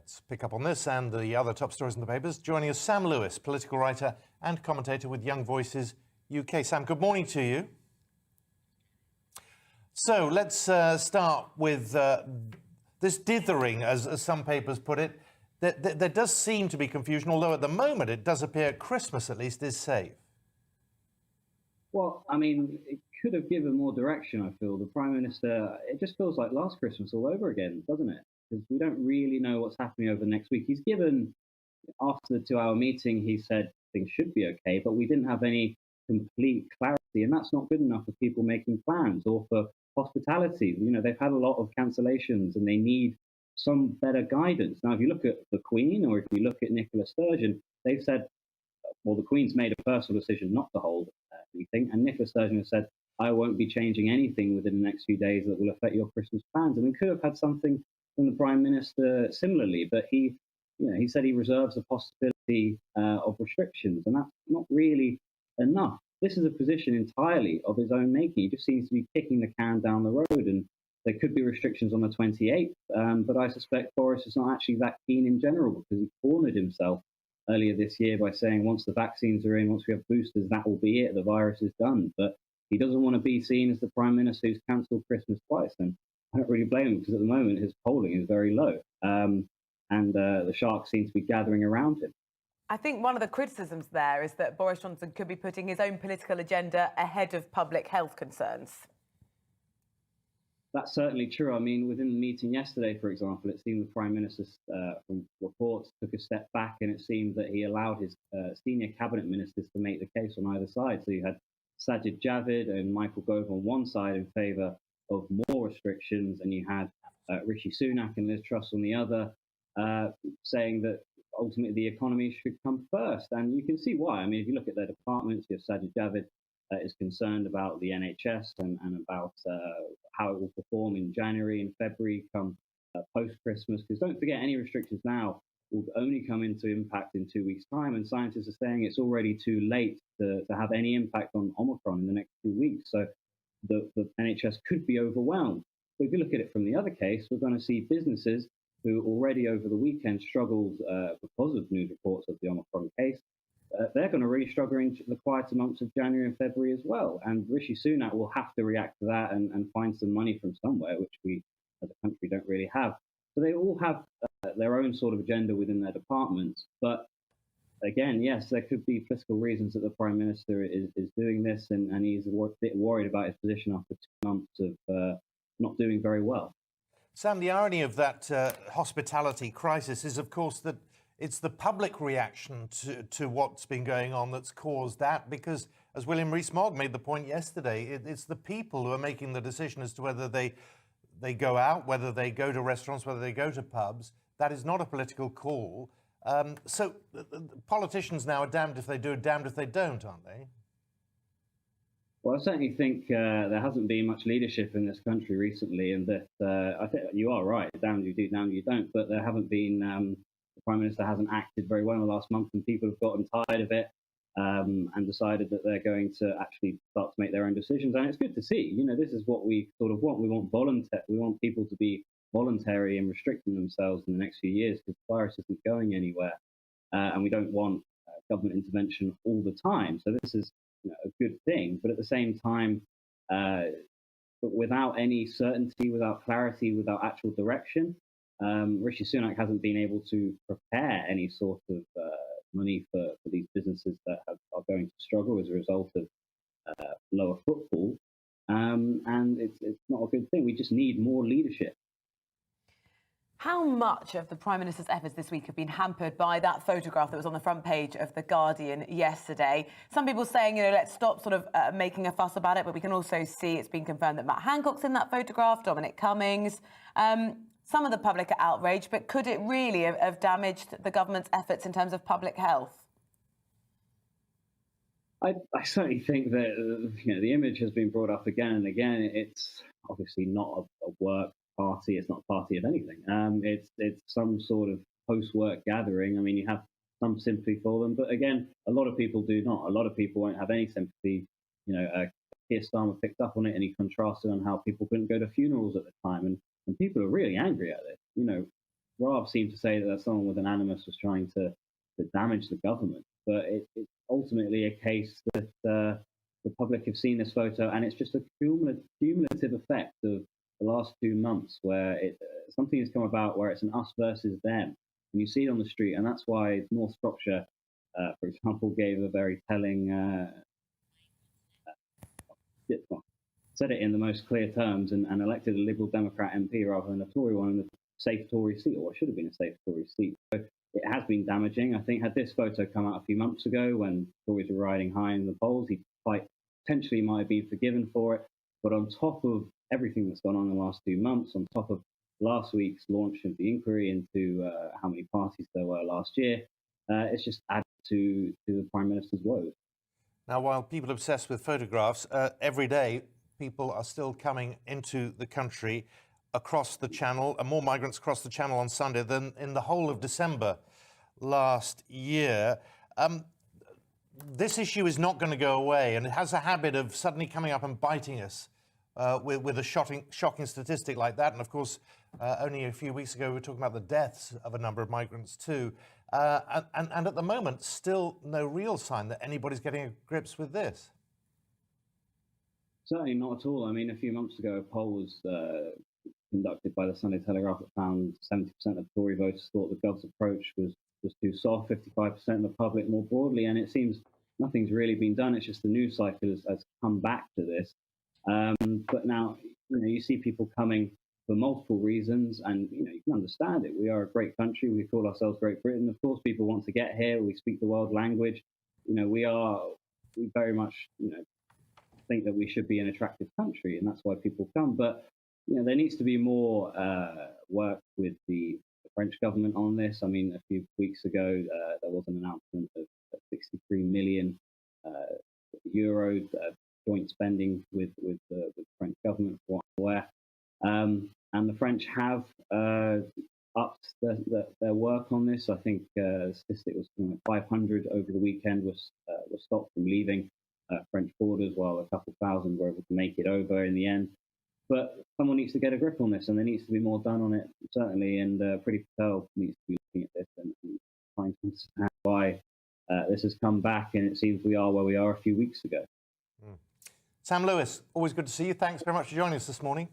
Let's pick up on this and the other top stories in the papers. Joining us, Sam Lewis, political writer and commentator with Young Voices UK. Sam, good morning to you. So let's start with this dithering, as some papers put it. There does seem to be confusion, although at the moment it does appear Christmas at least is safe. Well, I mean, it could have given more direction, I feel. The Prime Minister, it just feels like last Christmas all over again, doesn't it? Because we don't really know what's happening over the next week. He's given, after the 2-hour meeting, he said things should be okay, but we didn't have any complete clarity, and that's not good enough for people making plans or for hospitality. You know, they've had a lot of cancellations and they need some better guidance. Now, if you look at the Queen or if you look at Nicola Sturgeon, they've said, well, the Queen's made a personal decision not to hold anything, and Nicola Sturgeon has said, I won't be changing anything within the next few days that will affect your Christmas plans. And we could have had something from the Prime Minister similarly, but he said he reserves the possibility of restrictions, and that's not really enough. This is a position entirely of his own making. He just seems to be kicking the can down the road, and there could be restrictions on the 28th, but I suspect Boris is not actually that keen in general, because he cornered himself earlier this year by saying once the vaccines are in, once we have boosters, that will be it, the virus is done. But he doesn't want to be seen as the Prime Minister who's cancelled Christmas twice, and I don't really blame him, because at the moment his polling is very low, and the sharks seem to be gathering around him. I think one of the criticisms there is that Boris Johnson could be putting his own political agenda ahead of public health concerns. That's certainly true. I mean, within the meeting yesterday, for example, it seemed the Prime Minister, from reports, took a step back, and it seemed that he allowed his senior cabinet ministers to make the case on either side. So you had Sajid Javid and Michael Gove on one side in favour of more restrictions, and you had Rishi Sunak and Liz Truss on the other, saying that ultimately the economy should come first. And you can see why. I mean, if you look at their departments, you have Sajid Javid is concerned about the NHS and about how it will perform in January and February come post-Christmas. Because don't forget, any restrictions now will only come into impact in 2 weeks' time. And scientists are saying it's already too late to have any impact on Omicron in the next 2 weeks. So the NHS could be overwhelmed. But if you look at it from the other case, we're going to see businesses who already over the weekend struggled because of news reports of the Omicron case. They're going to really struggle in the quieter months of January and February as well. And Rishi Sunak will have to react to that and find some money from somewhere, which we as a country don't really have. So they all have their own sort of agenda within their departments. But again, yes, there could be political reasons that the Prime Minister is doing this, and he's a bit worried about his position after 2 months of not doing very well. Sam, the irony of that hospitality crisis is, of course, that it's the public reaction to what's been going on that's caused that, because, as William Rees-Mogg made the point yesterday, it's the people who are making the decision as to whether they go out, whether they go to restaurants, whether they go to pubs. That is not a political call. So politicians now are damned if they do, damned if they don't, aren't they? Well, I certainly think there hasn't been much leadership in this country recently, and that I think you are right, damned you do, damned you don't, but there haven't been, the Prime Minister hasn't acted very well in the last month, and people have gotten tired of it and decided that they're going to actually start to make their own decisions. And it's good to see. You know, this is what we sort of want. We want people to be voluntary in restricting themselves in the next few years, because the virus isn't going anywhere, and we don't want government intervention all the time. So this is a good thing, but at the same time, but without any certainty, without clarity, without actual direction, Rishi Sunak hasn't been able to prepare any sort of money for these businesses that are going to struggle as a result of lower footfall, and it's not a good thing. We just need more leadership. How much of the Prime Minister's efforts this week have been hampered by that photograph that was on the front page of The Guardian yesterday? Some people saying, let's stop sort of making a fuss about it, but we can also see it's been confirmed that Matt Hancock's in that photograph, Dominic Cummings. Some of the public are outraged, but could it really have damaged the government's efforts in terms of public health? I certainly think that the image has been brought up again and again. It's obviously not a work party. It's not a party of anything. It's some sort of post-work gathering. I mean, you have some sympathy for them, but again, a lot of people do not. A lot of people won't have any sympathy. Keir Starmer picked up on it, and he contrasted on how people couldn't go to funerals at the time, and people are really angry at it. Raab seemed to say that someone with an animus was trying to damage the government, but it's ultimately a case that the public have seen this photo, and it's just a cumulative effect of the last 2 months where something has come about where it's an us versus them, and you see it on the street, and that's why North Shropshire, for example, gave a very telling said it in the most clear terms and elected a Liberal Democrat MP rather than a Tory one in a safe Tory seat, or it should have been a safe Tory seat. So it has been damaging. I think had this photo come out a few months ago when Tories were riding high in the polls, he quite potentially might have been forgiven for it. But on top of everything that's gone on in the last 2 months, on top of last week's launch of the inquiry into how many parties there were last year, it's just added to the Prime Minister's woes. Now, while people are obsessed with photographs, every day people are still coming into the country across the Channel, and more migrants across the Channel on Sunday than in the whole of December last year. This issue is not going to go away, and it has a habit of suddenly coming up and biting us with a shocking statistic like that. And of course, only a few weeks ago, we were talking about the deaths of a number of migrants too. And at the moment, still no real sign that anybody's getting to grips with this. Certainly not at all. I mean, a few months ago, a poll was conducted by the Sunday Telegraph that found 70% of Tory voters thought the Gov's approach was too soft, 55% of the public more broadly, and it seems nothing's really been done. It's just the news cycle has come back to this. But now, you see people coming for multiple reasons, and you can understand it. We are a great country. We call ourselves Great Britain. Of course, people want to get here. We speak the world language. We very much think that we should be an attractive country, and that's why people come. But there needs to be more work with the French government on this. I mean, a few weeks ago, there was an announcement of 63 million euro joint spending with the French government, for what I'm aware. And the French have upped their work on this. I think the statistic was 500 over the weekend was stopped from leaving French borders, while a couple thousand were able to make it over in the end. But someone needs to get a grip on this, and there needs to be more done on it, certainly. And Priti Patel needs to be looking at this and trying to understand why this has come back, and it seems we are where we are a few weeks ago. Sam Lewis, always good to see you. Thanks very much for joining us this morning.